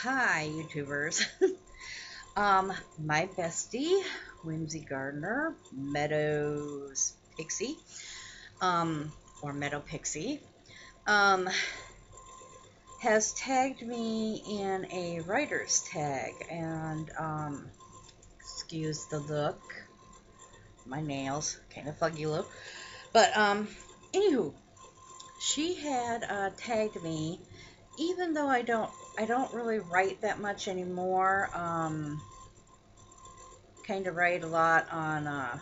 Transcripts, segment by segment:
Hi, YouTubers. My bestie, Whimsy Gardener, Meadows Pixie, or Meadow Pixie, um, has tagged me in a writer's tag, and, excuse the look, my nails, kind of fuggy look, but, anywho, she had, tagged me, even though I don't really write that much anymore. Kind of write a lot on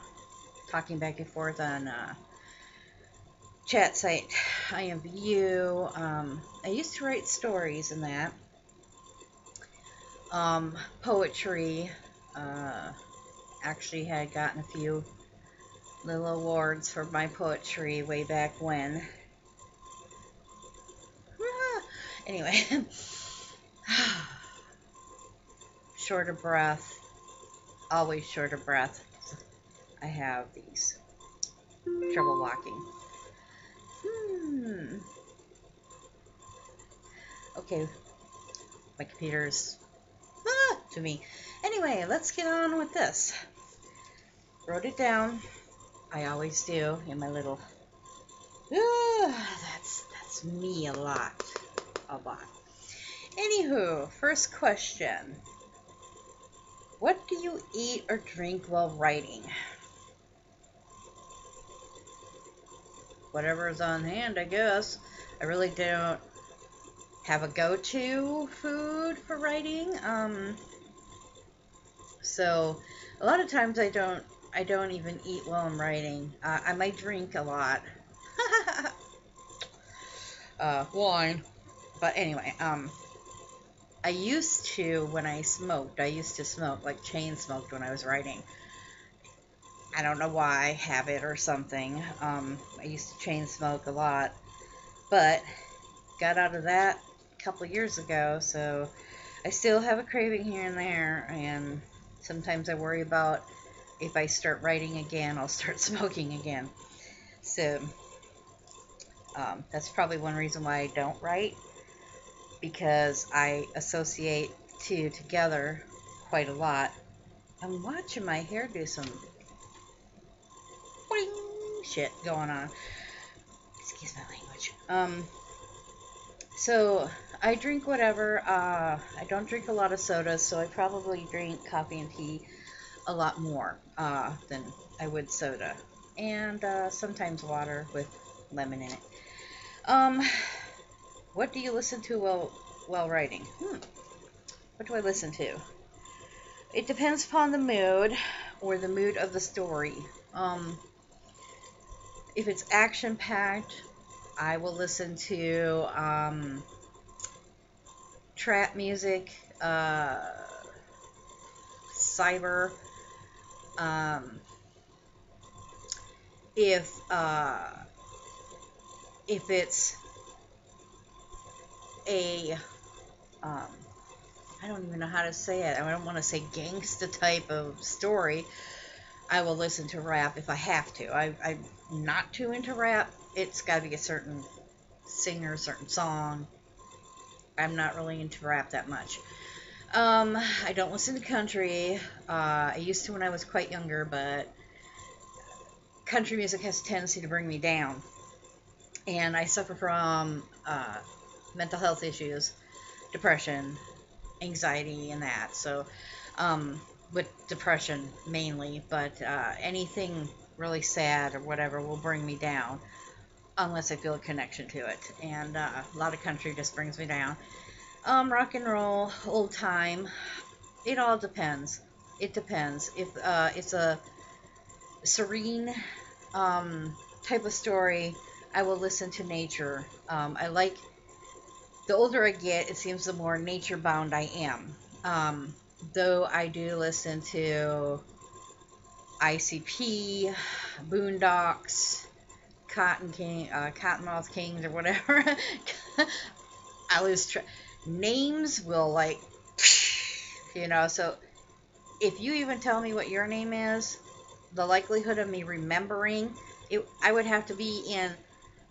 talking back and forth on chat site IMVU. I used to write stories in that. Poetry. Uh, Actually had gotten a few little awards for my poetry way back when. Anyway, short of breath. Always short of breath. I have these trouble walking. Okay, my computer's to me. Anyway, let's get on with this. Wrote it down. I always do in my little. That's me a lot. Anywho, first question. What do you eat or drink while writing? Whatever is on hand, I guess. I really don't have a go-to food for writing. So a lot of times I don't even eat while I'm writing. I might drink a lot. Wine. But anyway, I used to, when I smoked, I used to smoke, like chain smoked when I was writing. I don't know why, habit or something. I used to chain smoke a lot, but got out of that a couple years ago, so I still have a craving here and there, and sometimes I worry about if I start writing again, I'll start smoking again. So that's probably one reason why I don't write, because I associate two together quite a lot. I'm watching my hair do some boing shit going on. Excuse my language. So I drink whatever. I don't drink a lot of sodas, so I probably drink coffee and tea a lot more than I would soda, and sometimes water with lemon in it. Um, what do you listen to while writing? What do I listen to? It depends upon the mood or the mood of the story. If it's action packed, I will listen to trap music, cyber. Um, if if it's a I don't even know how to say it. I don't want to say gangsta type of story. I will listen to rap if I have to. I'm not too into rap. It's got to be a certain singer, a certain song. I'm not really into rap that much. I don't listen to country. I used to when I was quite younger, but country music has a tendency to bring me down. And I suffer from mental health issues, depression, anxiety, and that. So, with depression mainly, but anything really sad or whatever will bring me down unless I feel a connection to it. And a lot of country just brings me down. Rock and roll, old time. It all depends. It depends. If it's a serene type of story, I will listen to nature. I like, the older I get, it seems the more nature bound I am. Though I do listen to ICP, Boondocks, Cottonmouth Kings, or whatever. I lose names will like, so if you even tell me what your name is, the likelihood of me remembering it, I would have to be in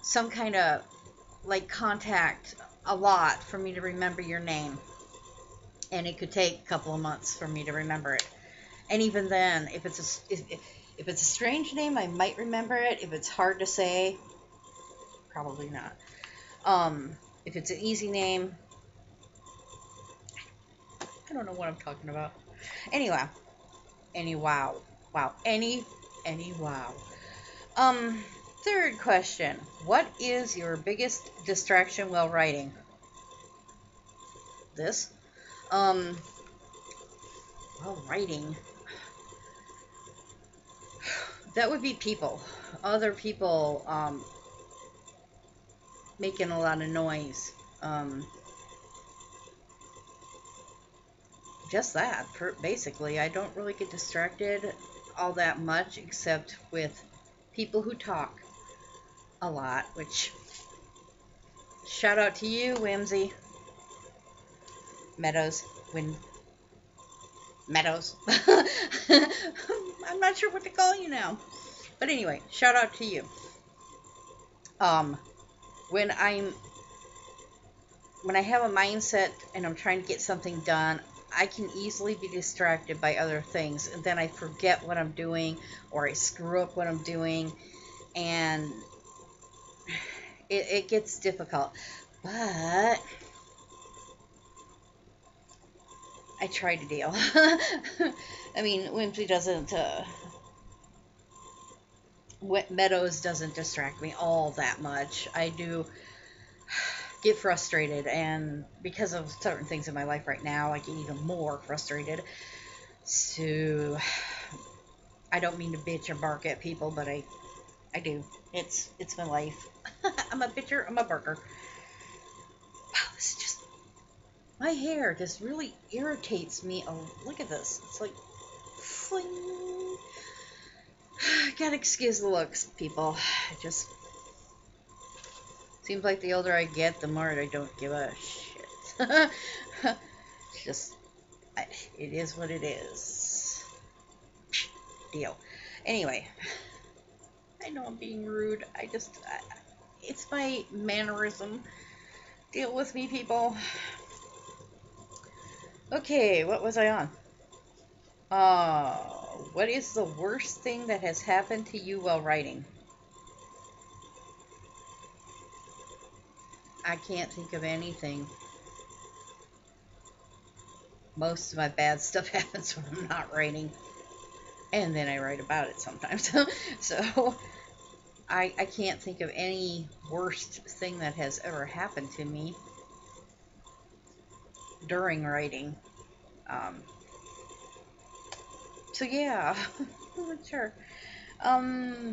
some kind of like contact a lot for me to remember your name. and it could take a couple of months for me to remember it. And even then, if it's a strange name, I might remember it. If it's hard to say, probably not. If it's an easy name, I don't know what I'm talking about. Anyway, wow. Um, Third question. What is your biggest distraction while writing? This? Um, while writing, that would be people. Other people, making a lot of noise. Just that, basically. I don't really get distracted all that much except with people who talk a lot, which, shout out to you, Whimsy. Meadows. Meadows. I'm not sure what to call you now. But anyway, shout out to you. Um, when I have a mindset and I'm trying to get something done, I can easily be distracted by other things, and then I forget what I'm doing, or I screw up what I'm doing, and it gets difficult. But I try to deal. I mean, Whimsy doesn't, Meadows doesn't distract me all that much. I do get frustrated, and because of certain things in my life right now, I get even more frustrated. So I don't mean to bitch or bark at people, but I do. It's my life. I'm a bitcher, I'm a barker. Wow, this is just, my hair just really irritates me. Oh, look at this. It's like fling. Gotta excuse the looks, people. It just seems like the older I get, the more I don't give a shit. It's just, it is what it is. Deal. Anyway, I know I'm being rude. It's my mannerism. Deal with me, people. Okay, what was I on? What is the worst thing that has happened to you while writing? I can't think of anything. Most of my bad stuff happens when I'm not writing. And then I write about it sometimes. So, I can't think of any worst thing that has ever happened to me during writing. So yeah, I'm not sure.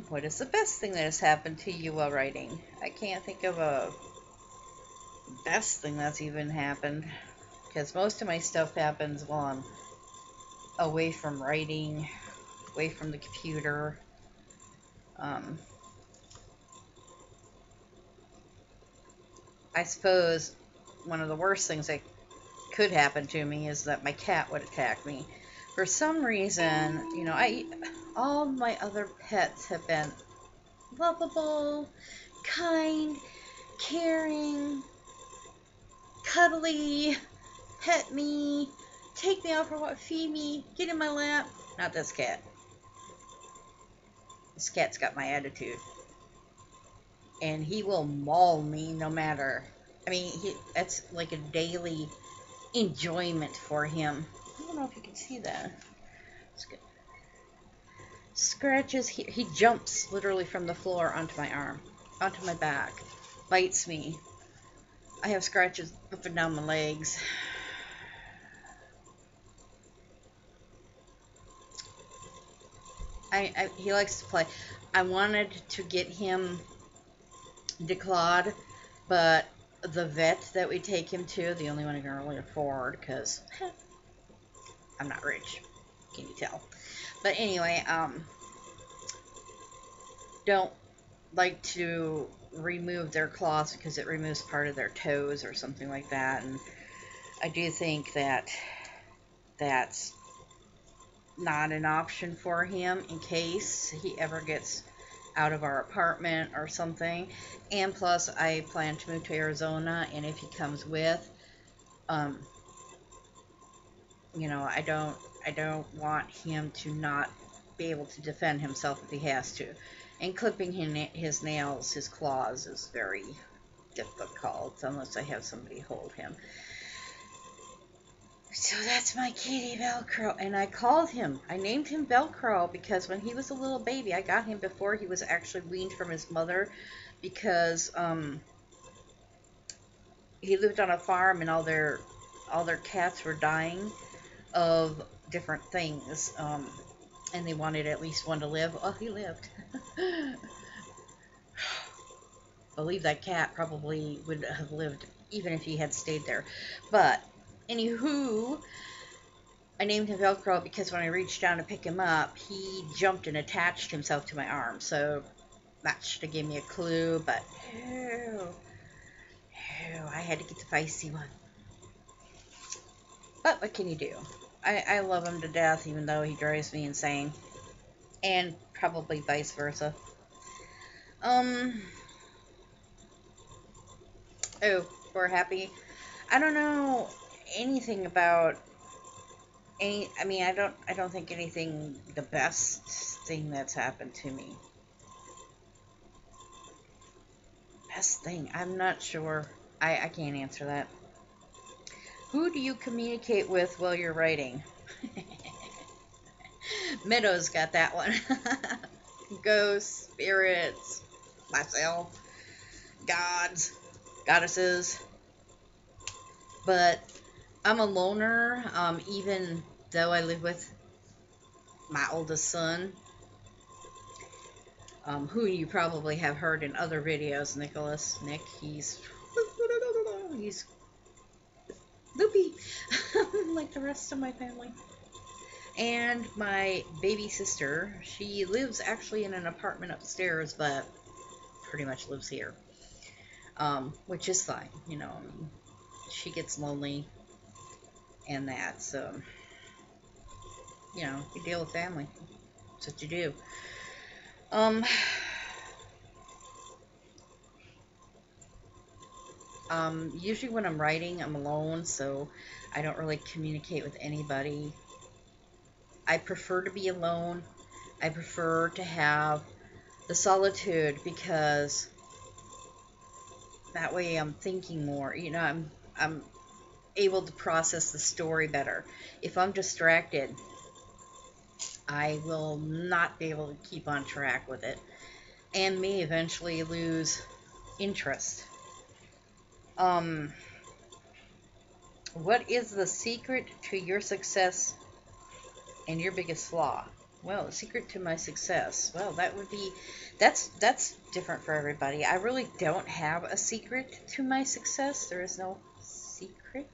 What is the best thing that has happened to you while writing? I can't think of a best thing that's even happened, because most of my stuff happens while I'm away from writing, away from the computer. I suppose one of the worst things that could happen to me is that my cat would attack me. For some reason, all my other pets have been lovable, kind, caring, cuddly, pet me, take me out for a walk, feed me, get in my lap. Not this cat. This cat's got my attitude. And he will maul me no matter. I mean, that's like a daily enjoyment for him. I don't know if you can see that. Scratches, he jumps literally from the floor onto my arm, onto my back, bites me. I have scratches up and down my legs. He likes to play. I wanted to get him declawed, but the vet that we take him to, the only one I can really afford, because I'm not rich, can you tell? But anyway, don't like to remove their claws because it removes part of their toes or something like that, and I do think that that's not an option for him in case he ever gets out of our apartment or something. And plus, I plan to move to Arizona, and if he comes with, You know, I don't want him to not be able to defend himself if he has to. And clipping his nails, his claws, is very difficult unless I have somebody hold him. So that's my kitty Velcro, and I called him. I named him Velcro because when he was a little baby, I got him before he was actually weaned from his mother, because he lived on a farm and all their cats were dying of different things, and they wanted at least one to live. Oh, he lived. Believe that cat probably would have lived even if he had stayed there. But anywho, I named him Velcro because when I reached down to pick him up, he jumped and attached himself to my arm. So that should have given me a clue, but no, I had to get the feisty one. But what can you do? I love him to death, even though he drives me insane. And probably vice versa. Oh, we're happy. I don't know anything about any. I mean, I don't think anything. The best thing that's happened to me. Best thing. I'm not sure. I can't answer that. Who do you communicate with while you're writing? Meadow's got that one. Ghosts, spirits, myself, gods, goddesses. But I'm a loner, even though I live with my oldest son, who you probably have heard in other videos, Nick, he's loopy, like the rest of my family. And my baby sister, she lives actually in an apartment upstairs, but pretty much lives here, which is fine, you know. I mean, she gets lonely and that, so, you know, you deal with family. That's what you do. Usually when I'm writing, I'm alone, so I don't really communicate with anybody. I prefer to be alone. I prefer to have the solitude because that way I'm thinking more. You know, I'm able to process the story better. If I'm distracted, I will not be able to keep on track with it and may eventually lose interest. What is the secret to your success and your biggest flaw? Well, the secret to my success. Well, that would be that's different for everybody. I really don't have a secret to my success. There is no secret.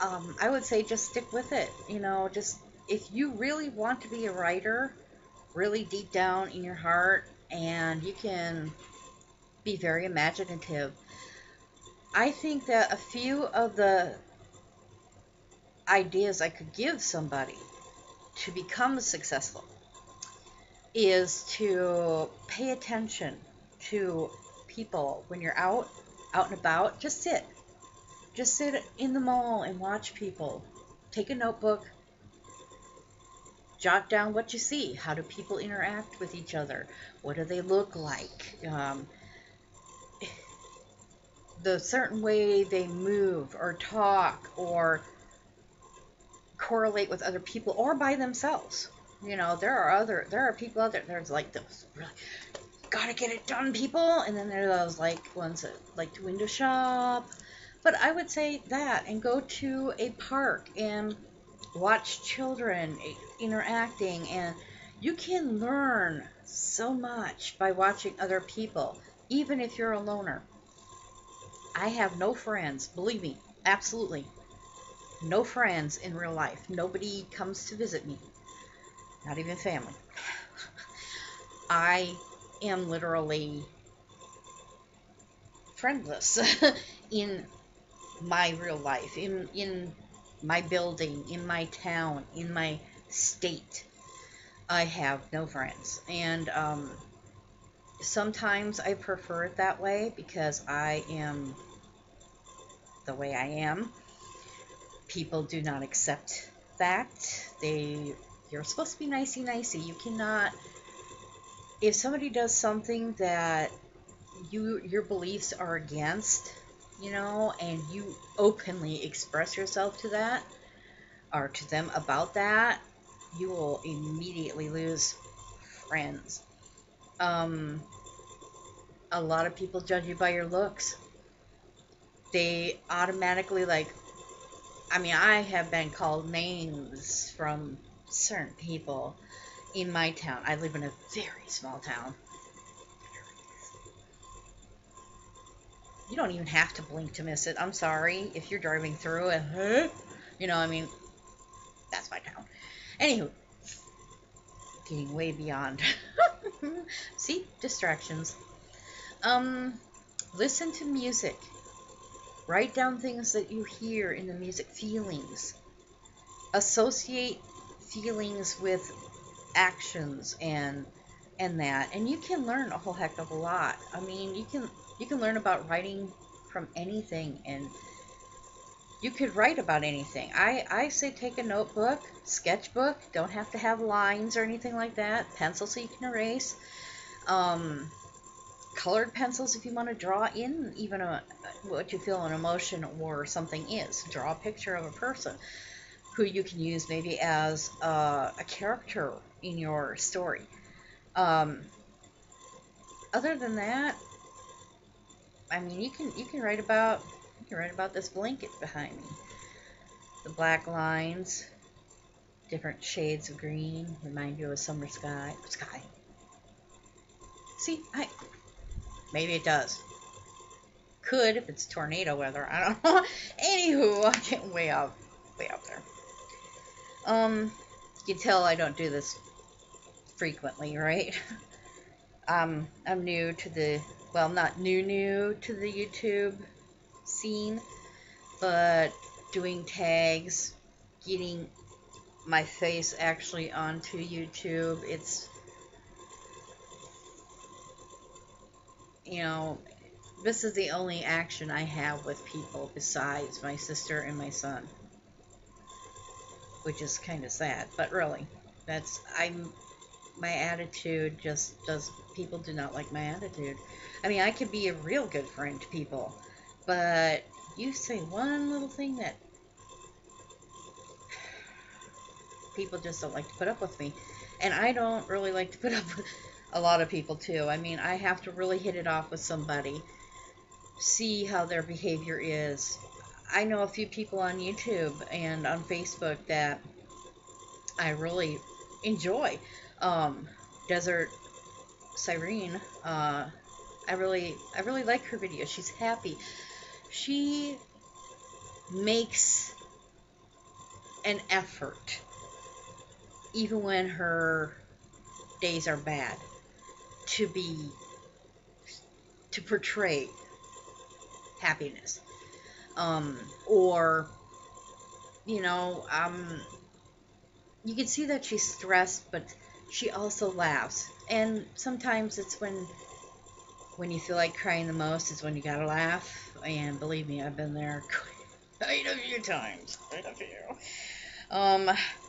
I would say just stick with it. You know, just if you really want to be a writer, really deep down in your heart, and you can be very imaginative. I think that a few of the ideas I could give somebody to become successful is to pay attention to people when you're out and about. Just sit in the mall and watch people. Take a notebook, jot down what you see. How do people interact with each other? What do they look like? The certain way they move or talk or correlate with other people or by themselves. You know, there are people out there. There's like those really gotta get it done people, and then there are those like ones that like to window shop. But I would say that, and go to a park and watch children interacting, and you can learn so much by watching other people, even if you're a loner. I have no friends, believe me, absolutely no friends in real life. Nobody comes to visit me, not even family. I am literally friendless in my real life, in my building, in my town, in my state. I have no friends, and sometimes I prefer it that way because I am the way I am. people do not accept that. You're supposed to be nicey. You cannot, if somebody does something that your beliefs are against, and you openly express yourself to that or to them about that, you will immediately lose friends. Um, a lot of people judge you by your looks. They automatically, like, I mean, I have been called names from certain people in my town. I live in a very small town. You don't even have to blink to miss it. I'm sorry if you're driving through it. Huh? I mean, that's my town. Anywho, getting way beyond. See, distractions. Listen to music. Write down things that you hear in the music. Feelings. Associate feelings with actions and that, and you can learn a whole heck of a lot. I mean, you can learn about writing from anything, and you could write about anything. I say take a notebook, sketchbook. Don't have to have lines or anything like that. Pencil so you can erase. Colored pencils if you want to draw in even what you feel an emotion or something is. Draw a picture of a person who you can use maybe as a character in your story. Other than that, I mean, you can write about this blanket behind me. The black lines, different shades of green, remind you of a summer sky. See, maybe it does. Could if it's tornado weather. I don't know. Anywho, I'm getting way out there. You can tell I don't do this frequently, right? I'm new to the, well, not new to the YouTube scene, but doing tags, getting my face actually onto YouTube. It's, this is the only action I have with people besides my sister and my son, which is kind of sad, but really, my attitude just does, people do not like my attitude. I mean, I could be a real good friend to people, but you say one little thing that people just don't like to put up with me. And I don't really like to put up with a lot of people, too. I mean, I have to really hit it off with somebody, see how their behavior is. I know a few people on YouTube and on Facebook that I really enjoy. Desert Cyrene, I really like her videos. She's happy. She makes an effort, even when her days are bad, to portray happiness. Or, you can see that she's stressed, but she also laughs. And sometimes it's when you feel like crying the most is when you gotta laugh. And believe me, I've been there quite a few times. Quite a few.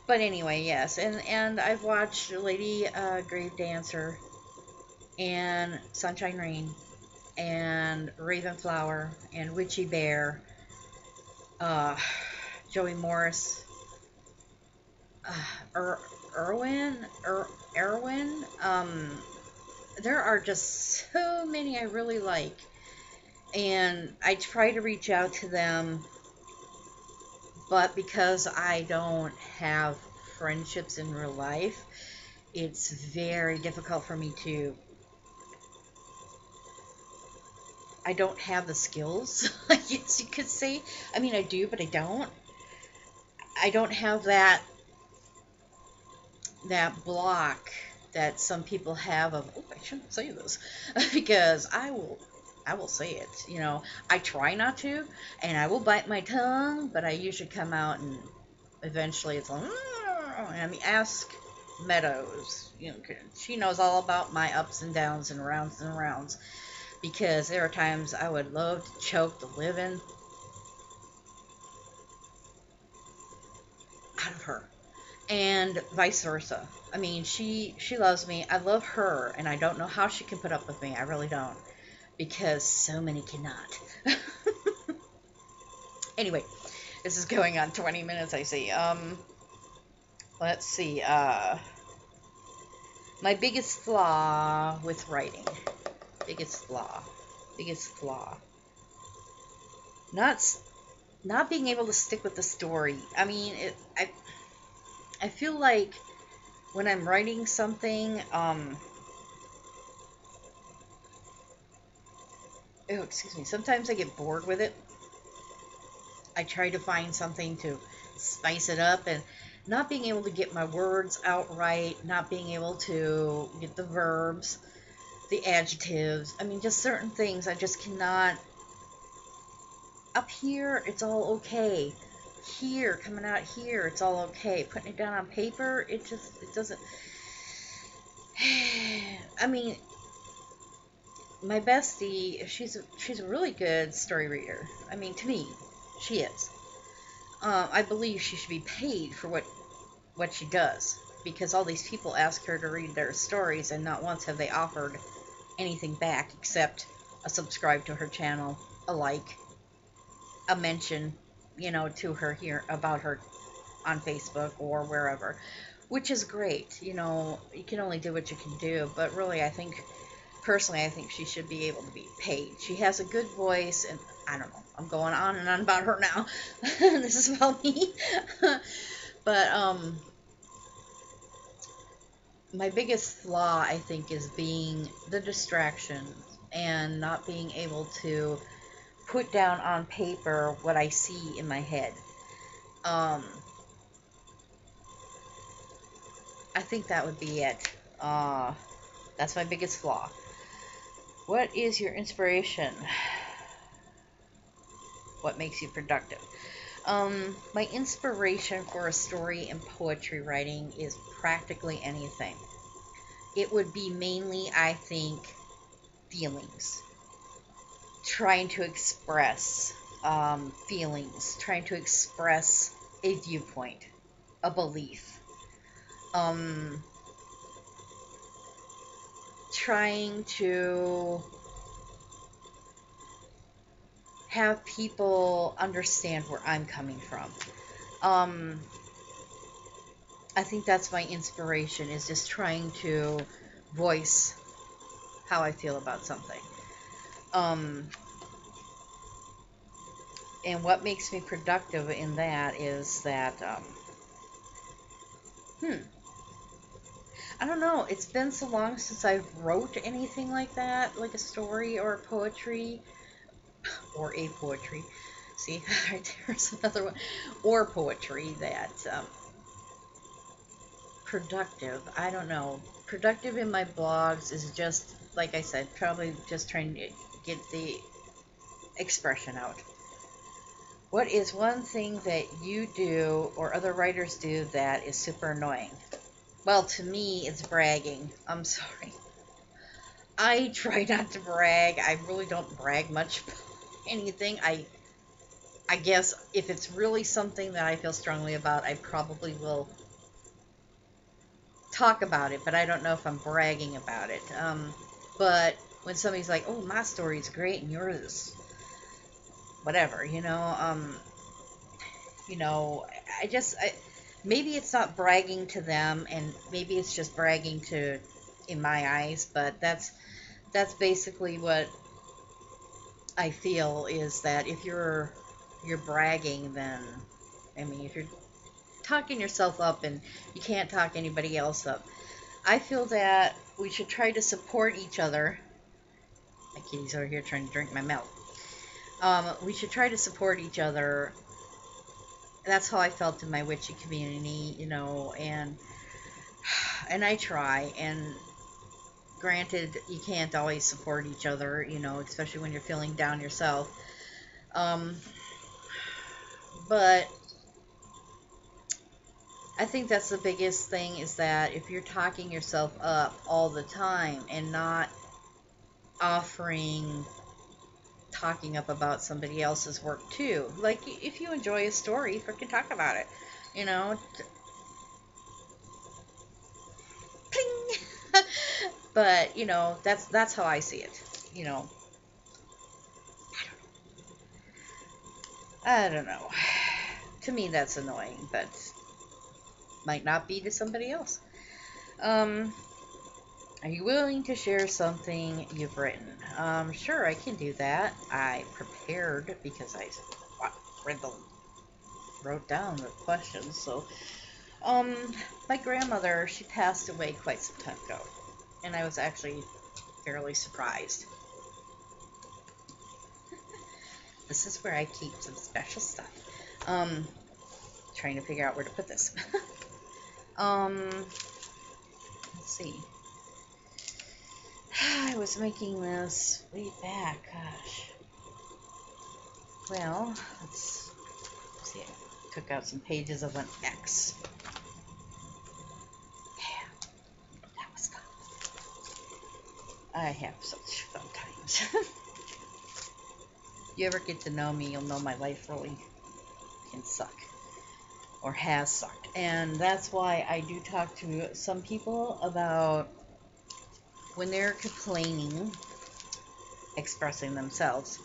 But anyway, yes. And I've watched Lady Grave Dancer and Sunshine Rain and Ravenflower and Witchy Bear, Joey Morris, Erwin. There are just so many I really like, and I try to reach out to them, but because I don't have friendships in real life, it's very difficult for me to. I don't have the skills, I guess you could say. I mean, I do, but I don't. I don't have that block that some people have of, oh, I shouldn't say this, because I will say it. I try not to, and I will bite my tongue, but I usually come out and eventually it's like, I mean, ask Meadows. She knows all about my ups and downs and rounds, because there are times I would love to choke the living out of her, and vice versa. I mean, she loves me. I love her, and I don't know how she can put up with me. I really don't, because so many cannot. Anyway, this is going on 20 minutes, I see. Let's see. My biggest flaw with writing. Biggest flaw. Biggest flaw. Not not being able to stick with the story. I mean, I feel like when I'm writing something, oh, excuse me, sometimes I get bored with it. I try to find something to spice it up, and not being able to get my words out right, not being able to get the verbs, the adjectives. I mean, just certain things I just cannot. Up here, it's all okay. Here, coming out here, it's all okay. Putting it down on paper, it doesn't. I mean, my bestie, she's a really good story reader. I mean, to me, she is. I believe she should be paid for what she does, because all these people ask her to read their stories, and not once have they offered anything back except a subscribe to her channel, a like, a mention, to her here about her on Facebook or wherever, which is great. You can only do what you can do, but really, personally, I think she should be able to be paid. She has a good voice, and I don't know. I'm going on and on about her now. This is about me. But my biggest flaw, I think, is being the distraction and not being able to put down on paper what I see in my head. I think that would be it. That's my biggest flaw. What is your inspiration? What makes you productive? My inspiration for a story and poetry writing is practically anything. It would be mainly, I think, feelings. Trying to express feelings, trying to express a viewpoint, a belief. Trying to have people understand where I'm coming from. I think that's my inspiration, is just trying to voice how I feel about something. And what makes me productive in that is that, I don't know, it's been so long since I wrote anything like that, like a story or poetry, or a poetry. See, right there's another one. Or poetry that, productive, I don't know. Productive in my blogs is just, like I said, probably just trying to get the expression out. What is one thing that you do or other writers do that is super annoying? Well, to me, it's bragging. I'm sorry. I try not to brag. I really don't brag much about anything. I guess if it's really something that I feel strongly about, I probably will talk about it, but I don't know if I'm bragging about it. But when somebody's like, "Oh, my story's great and yours is whatever," maybe it's not bragging to them, and maybe it's just bragging to in my eyes, but that's basically what I feel, is that if you're bragging, then I mean, if you're talking yourself up and you can't talk anybody else up, I feel that we should try to support each other. My kitty's over here trying to drink my milk. We should try to support each other. That's how I felt in my witchy community, and I try. And granted, you can't always support each other, especially when you're feeling down yourself. But I think that's the biggest thing, is that if you're talking yourself up all the time and not offering talking up about somebody else's work too. Like, if you enjoy a story, freaking talk about it. you know, ping. But that's how I see it. You know, I don't know. To me, that's annoying, but might not be to somebody else. Um, are you willing to share something you've written? Sure, I can do that. I prepared because I read the wrote down the questions. So, um, my grandmother, she passed away quite some time ago, and I was actually fairly surprised. This is where I keep some special stuff. Um, Trying to figure out where to put this. um, let's see. I was making this way back. Gosh. Well, let's see. I took out some pages of an X. Yeah, that was fun. I have such fun times. You ever get to know me, you'll know my life really can suck. Or has sucked. And that's why I do talk to some people about when they're complaining, expressing themselves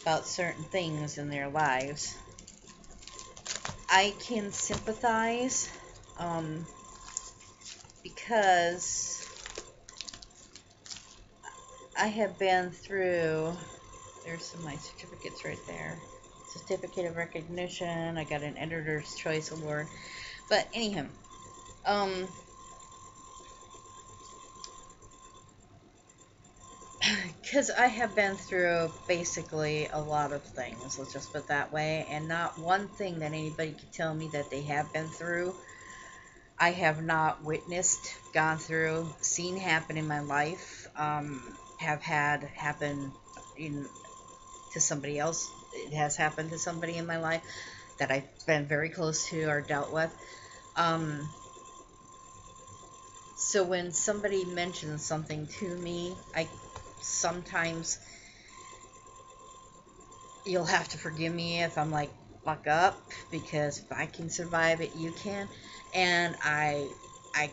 about certain things in their lives. I can sympathize because I have been through, there's some of my certificates right there. Certificate of recognition. I got an Editor's Choice Award. But anyhow, because I have been through basically a lot of things, let's just put it that way, and not one thing that anybody could tell me that they have been through, I have not witnessed, gone through, seen happen in my life, have had happen in to somebody else. It has happened to somebody in my life that I've been very close to or dealt with. Um, so when somebody mentions something to me, I sometimes, you'll have to forgive me if I'm like, fuck up, because if I can survive it, you can. And I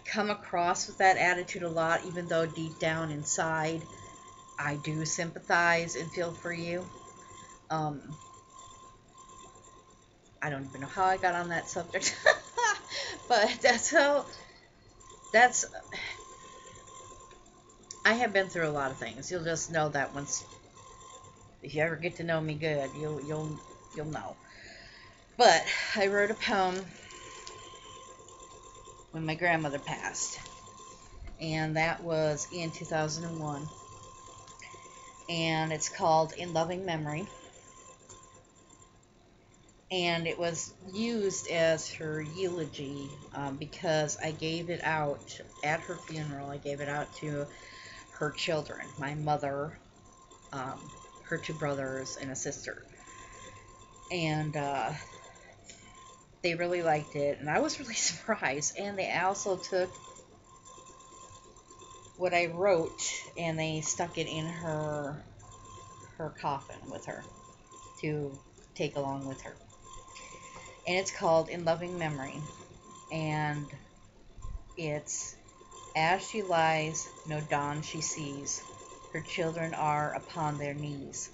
come across with that attitude a lot, even though deep down inside I do sympathize and feel for you. Um, I don't even know how I got on that subject, but that's I have been through a lot of things. You'll just know that once, if you ever get to know me good, you'll know. But I wrote a poem when my grandmother passed, and that was in 2001, and it's called In Loving Memory, and it was used as her eulogy, because I gave it out at her funeral. I gave it out to her children, my mother, um, her two brothers, and a sister, and they really liked it, and I was really surprised. And they also took what I wrote and they stuck it in her coffin with her to take along with her. And it's called In Loving Memory. And it's, as she lies, no dawn she sees. Her children are upon their knees.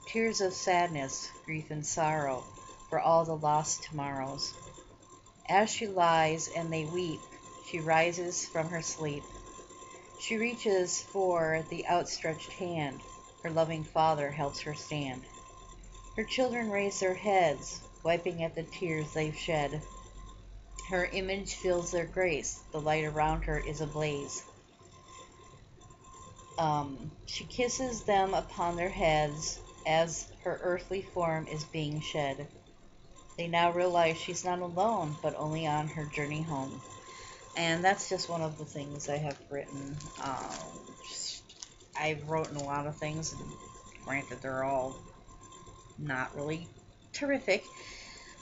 Tears of sadness, grief and sorrow for all the lost tomorrows. As she lies and they weep, she rises from her sleep. She reaches for the outstretched hand. Her loving father helps her stand. Her children raise their heads, wiping at the tears they've shed. Her image fills their grace. The light around her is ablaze. She kisses them upon their heads as her earthly form is being shed. They now realize she's not alone, but only on her journey home. And that's just one of the things I have written. I've written a lot of things, and granted, they're all not really terrific.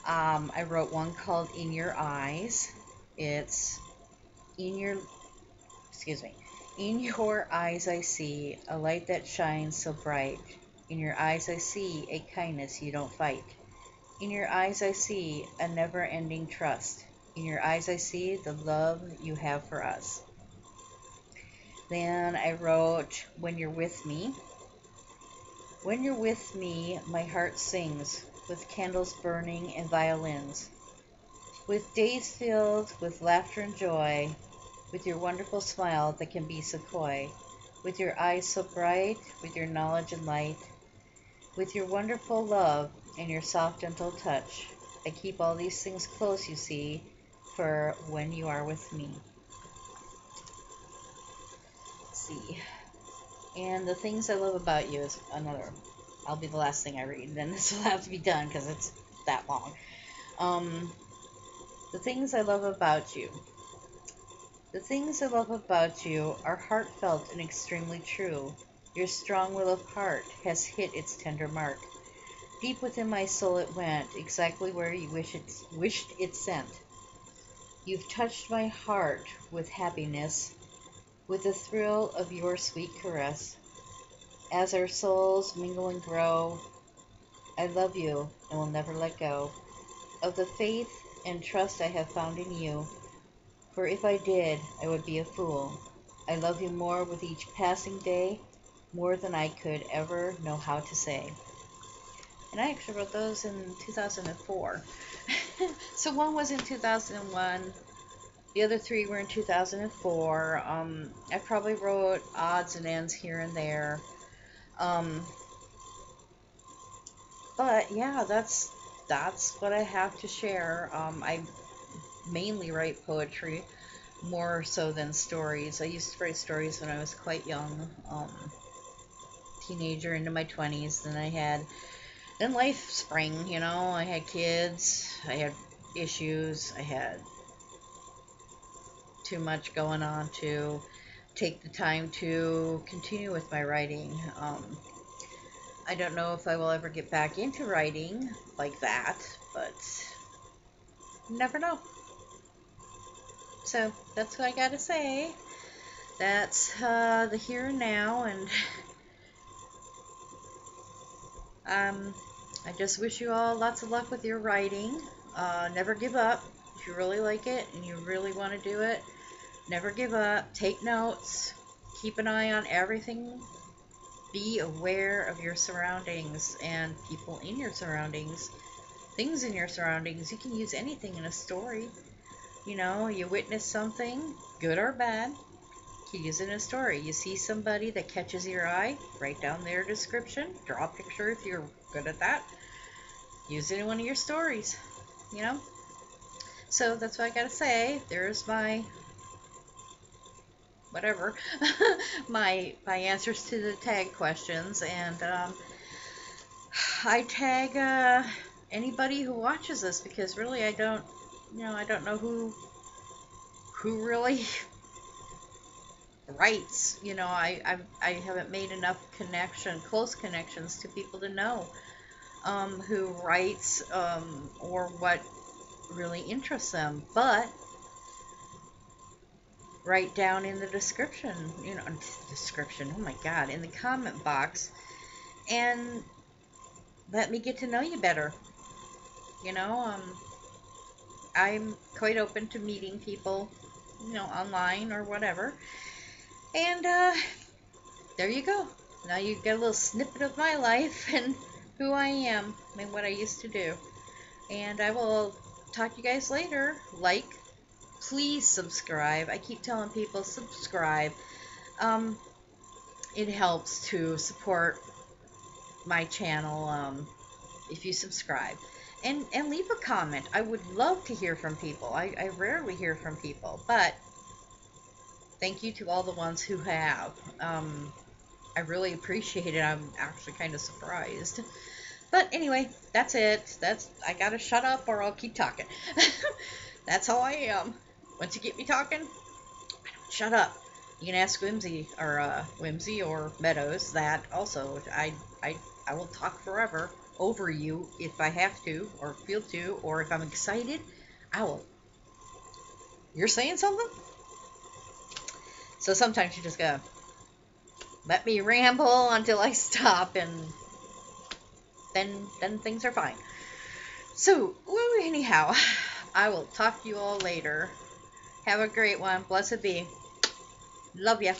I wrote one called In Your Eyes. It's in your, excuse me, in your eyes I see a light that shines so bright. In your eyes I see a kindness you don't fight. In your eyes I see a never-ending trust. In your eyes I see the love you have for us. Then I wrote, when you're with me. When you're with me, my heart sings, with candles burning and violins. With days filled with laughter and joy, with your wonderful smile that can be so coy, with your eyes so bright, with your knowledge and light, with your wonderful love and your soft, gentle touch. I keep all these things close, you see, for when you are with me. Let's see. And the things I love about you is another. I'll be the last thing I read, and then this will have to be done because it's that long. The things I love about you. The things I love about you are heartfelt and extremely true. Your strong will of heart has hit its tender mark. Deep within my soul it went, exactly where you wished it sent. You've touched my heart with happiness, with the thrill of your sweet caress. As our souls mingle and grow, I love you and will never let go of the faith and trust I have found in you. For if I did, I would be a fool. I love you more with each passing day, more than I could ever know how to say. And I actually wrote those in 2004. So one was in 2001. The other three were in 2004. I probably wrote odds and ends here and there. But yeah, that's what I have to share. I mainly write poetry, more so than stories. I used to write stories when I was quite young, teenager into my 20s. Then life sprang, you know. I had kids, I had issues, I had too much going on to take the time to continue with my writing. I don't know if I will ever get back into writing like that, but you never know. So that's what I gotta say. That's the here and now, and I just wish you all lots of luck with your writing. Never give up. If you really like it and you really want to do it, never give up. Take notes. Keep an eye on everything. Be aware of your surroundings and people in your surroundings, things in your surroundings. You can use anything in a story. You know, you witness something, good or bad, you use it in a story. You see somebody that catches your eye, write down their description, draw a picture if you're good at that. Use it in one of your stories, you know? So that's what I gotta say. There's my whatever, my answers to the tag questions, and I tag anybody who watches this, because really I don't know who really writes. You know, I haven't made enough close connections to people to know who writes or what really interests them. But write down in the description, oh my God, in the comment box, and let me get to know you better. You know, I'm quite open to meeting people, online or whatever. And there you go. Now you get a little snippet of my life and who I am and what I used to do. And I will talk to you guys later. Please subscribe. I keep telling people subscribe. It helps to support my channel if you subscribe. And leave a comment. I would love to hear from people. I rarely hear from people, but thank you to all the ones who have. I really appreciate it. I'm actually kind of surprised. But anyway, that's it. I gotta shut up or I'll keep talking. That's how I am. Once you get me talking, I don't shut up. You can ask Whimsy or Meadows that also. I will talk forever over you if I have to or feel to, or if I'm excited, I will. You're saying something? So sometimes you just gotta let me ramble until I stop, and then things are fine. So, well, anyhow, I will talk to you all later. Have a great one. Blessed be. Love ya.